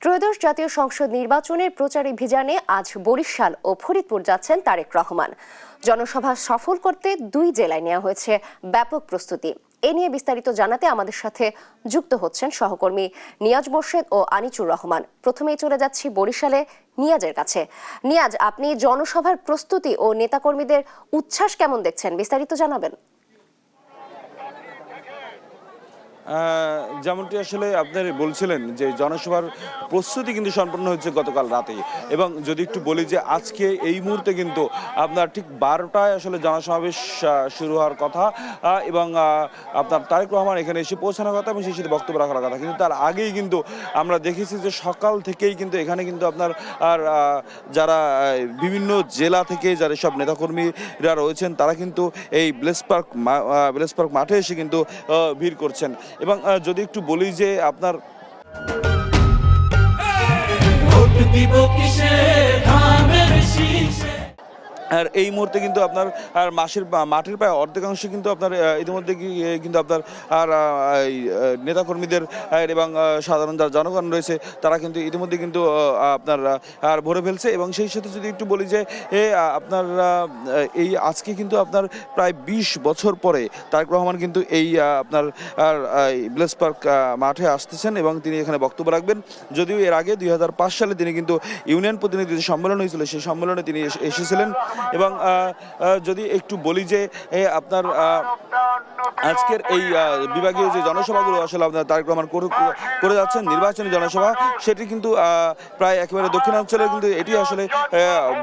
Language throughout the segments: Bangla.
ত্রয়োদশ জাতীয় সংসদ নির্বাচনের প্রচারাভিযানে আজ বরিশাল ও ফরিদপুর যাচ্ছেন তারেক রহমান। জনসভা সফল করতে দুই জেলায় নেওয়া হয়েছে ব্যাপক প্রস্তুতি। এ নিয়ে বিস্তারিত জানাতে আমাদের সাথে যুক্ত হচ্ছেন সহকর্মী নিয়াজ মোর্শেদ ও আনিচুর রহমান। প্রথমেই চলে যাচ্ছি বরিশালে নিয়াজের কাছে। নিয়াজ, আপনি জনসভার প্রস্তুতি ও নেতাকর্মীদের উচ্ছ্বাস কেমন দেখছেন, বিস্তারিত জানাবেন। যেমনটি আসলে আপনার বলছিলেন যে জনসভার প্রস্তুতি কিন্তু সম্পন্ন হয়েছে গতকাল রাতে, এবং যদি একটু বলি যে আজকে এই মুহূর্তে কিন্তু আপনার ঠিক 12টায় আসলে জনসমাবেশ শুরু হওয়ার কথা, এবং আপনার তারেক রহমান এখানে এসে পৌঁছানোর কথা এবং সেই সাথে বক্তব্য রাখার কথা। কিন্তু তার আগেই কিন্তু আমরা দেখেছি যে সকাল থেকেই কিন্তু এখানে কিন্তু আপনার যারা বিভিন্ন জেলা থেকে যারা সব নেতাকর্মীরা রয়েছেন তারা কিন্তু এই ব্লেস পার্ক মাঠে এসে কিন্তু ভিড় করছেন। এবং যদি একটু বলি যে আপনার আর এই মুহূর্তে কিন্তু আপনার মাঠের প্রায় অর্ধেকাংশ কিন্তু আপনার ইতিমধ্যে কিন্তু আপনার নেতাকর্মীদের এবং সাধারণ যারা জনগণ রয়েছে তারা কিন্তু ইতিমধ্যে কিন্তু আপনার ভরে ফেলছে। এবং সেই সাথে যদি একটু বলি যে আপনার এই আজকে কিন্তু আপনার প্রায় 20 বছর পরে তারেক রহমান কিন্তু এই আপনার ব্লেস পার্ক মাঠে আসতেছেন এবং তিনি এখানে বক্তব্য রাখবেন। যদিও এর আগে 2005 সালে তিনি কিন্তু ইউনিয়ন প্রতিনিধিদের সম্মেলন হয়েছিল, সেই সম্মেলনে তিনি এসেছিলেন। এবং যদি একটু বলি যে আপনার আজকের এই বিভাগীয় যে জনসভাগুলো আসলে আপনার তারেক রহমান করে যাচ্ছেন নির্বাচনী জনসভা, সেটি কিন্তু প্রায় একেবারে দক্ষিণাঞ্চলের কিন্তু এটি আসলে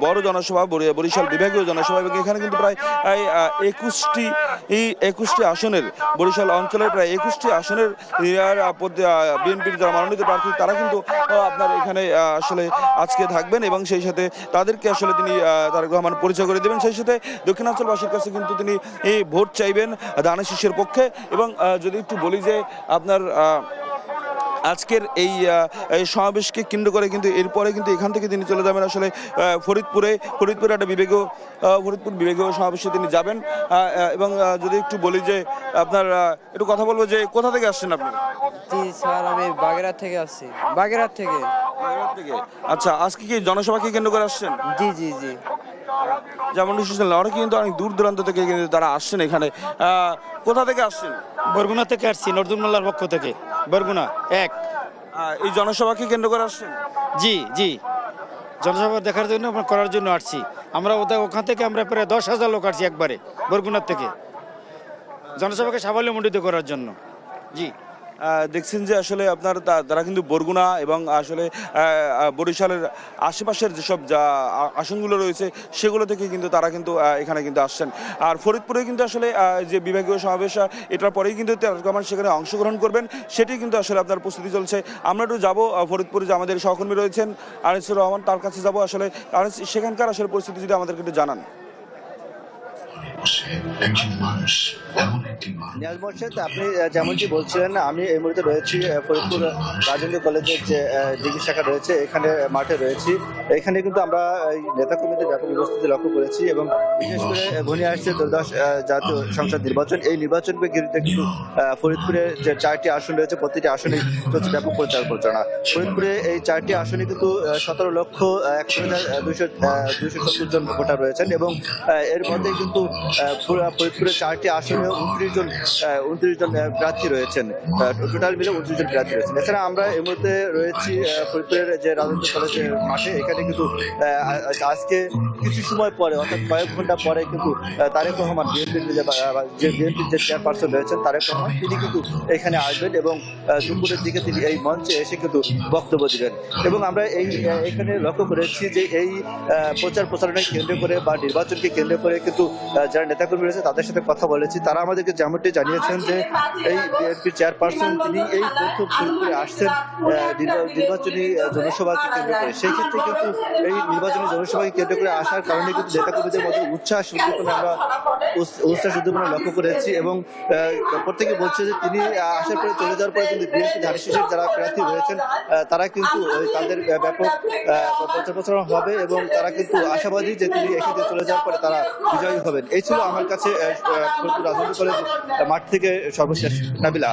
বড় জনসভা, বরিশাল বিভাগীয় জনসভা। এবং এখানে কিন্তু প্রায় 21টি আসনের, বরিশাল অঞ্চলের প্রায় 21টি আসনের বিএনপির যারা মনোনীত প্রার্থী তারা কিন্তু আপনার এখানে আসলে আজকে থাকবেন এবং সেই সাথে তাদেরকে আসলে তিনি তারেক রহমান পরিচয় করে দেবেন। সেই সাথে দক্ষিণাঞ্চলবাসীর কাছে কিন্তু তিনি এই ভোট চাইবেন ধানের শীষের পক্ষে। এবং যদি একটু বলি যে আপনার আজকের এই সমাবেশকে কেন্দ্র করে কিন্তু এরপরে কিন্তু এখান থেকে তিনি চলে যাবেন আসলে ফরিদপুরে একটা ফরিদপুর বিভাগীয় সমাবেশে তিনি যাবেন। এবং যদি একটু বলি যে আপনার একটু কথা বলবো যে কোথা থেকে আসছেন আপনি? জি স্যার, আমি বাগেরহাট থেকে আসছি। বাগেরহাট থেকে। আচ্ছা, আজকে কি জনসভাকে কেন্দ্র করে আসছেন? জি জি জি। যেমন অনেকে কিন্তু অনেক দূর দূরান্ত থেকে কিন্তু তারা আসছেন এখানে। কোথা থেকে আসছেন? বরগুনা থেকে আসছি, নর্দুল মোল্লার পক্ষ থেকে। বরগুনা এক। এই জনসভাকে কেন্দ্র করে আসছেন? জি জি, জনসভা দেখার জন্য করার জন্য আসছি আমরা। ওখান থেকে আমরা প্রায় 10,000 লোক আসছি একবারে বরগুনার থেকে জনসভাকে সাফল্যমণ্ডিত করার জন্য। জি, দেখছেন যে আসলে আপনার তারা কিন্তু বরগুনা এবং আসলে বরিশালের আশেপাশের যেসব আসনগুলো রয়েছে সেগুলো থেকে কিন্তু তারা কিন্তু এখানে কিন্তু আসছেন। আর ফরিদপুরে কিন্তু আসলে যে বিভাগীয় সমাবেশ এটার পরেই কিন্তু তারেক রহমান সেখানে অংশগ্রহণ করবেন, সেটি কিন্তু আসলে আপনার প্রস্তুতি চলছে। আমরা একটু যাবো ফরিদপুরে, যে আমাদের সহকর্মী রয়েছেন আনিসুর রহমান, তার কাছে যাবো। আসলে সেখানকার আসলে পরিস্থিতি যদি আমাদেরকে একটু জানান। নিয়াজ মোর্শেদ, আপনি যেমনটি বলছিলেন, আমি এই মুহূর্তে রয়েছি ফরিদপুর রাজেন্দ্র কলেজের যে ডিগ্রি শাখা রয়েছে এখানে মাঠে রয়েছি। এখানে কিন্তু আমরা এই নেতাকর্মীদের ব্যাপক উপস্থিতি লক্ষ্য করেছি এবং বিশেষ করে ঘনিয়ে আসছে ত্রয়োদশ জাতীয় সংসদ নির্বাচন। এই নির্বাচনকে ঘিরে কিন্তু ফরিদপুরে যে 4টি আসন রয়েছে প্রতিটি আসনে চলছে ব্যাপক প্রচার প্রচারণা। ফরিদপুরে এই 4টি আসনে কিন্তু 17,61,270 জন ভোটার রয়েছেন এবং এর মধ্যে কিন্তু ফরিদপুরে 4টি আসনে 29 জন প্রার্থী রয়েছেন। টোটাল মিলে 29 জন প্রার্থী রয়েছেন। এছাড়া আমরা এই মুহূর্তে রয়েছি ফরিদপুরের যে রাজেন্দ্র কলেজের মাঠে। এখানে কিন্তু আজকে কিছু সময় পরে, অর্থাৎ কয়েক ঘন্টা পরে কিন্তু তারেক রহমান, বিএনপির যে চেয়ারপারসন রয়েছেন তারেক রহমান, তিনি কিন্তু এখানে আসবেন এবং দুপুরের দিকে তিনি এই মঞ্চে এসে কিন্তু বক্তব্য দিবেন। এবং আমরা এখানে লক্ষ্য করেছি যে এই প্রচার প্রচারণাকে কেন্দ্র করে বা নির্বাচনকে কেন্দ্র করে কিন্তু যারা নেতাকর্মী রয়েছে তাদের সাথে কথা বলেছি। তারা আমাদেরকে যেমনটি জানিয়েছেন যে এই বিএনপির চেয়ারপারসন তিনি এই প্রথম ফরিদপুরে আসছেন নির্বাচনী জনসভাকে কেন্দ্র করে। সেই ক্ষেত্রে কিন্তু এই নির্বাচনী জনসভাকে কেন্দ্র করে আসার কারণে কিন্তু নেতাকর্মীদের মধ্যে উচ্ছ্বাস উদ্দীপনা লক্ষ্য করেছি। এবং প্রত্যেকে বলছে যে তিনি আসার পরে চলে যাওয়ার পরে কিন্তু বিএনপি ধানের শীষের যারা প্রার্থী রয়েছেন তারা কিন্তু তাদের ব্যাপক প্রচার প্রচারণা হবে এবং তারা কিন্তু আশাবাদী যে তিনি এখানে চলে যাওয়ার পরে তারা বিজয়ী হবেন। এই ছিল আমার কাছে রাজনৈতিক কলেজ মাঠ থেকে সর্বশেষ। নাবিলা।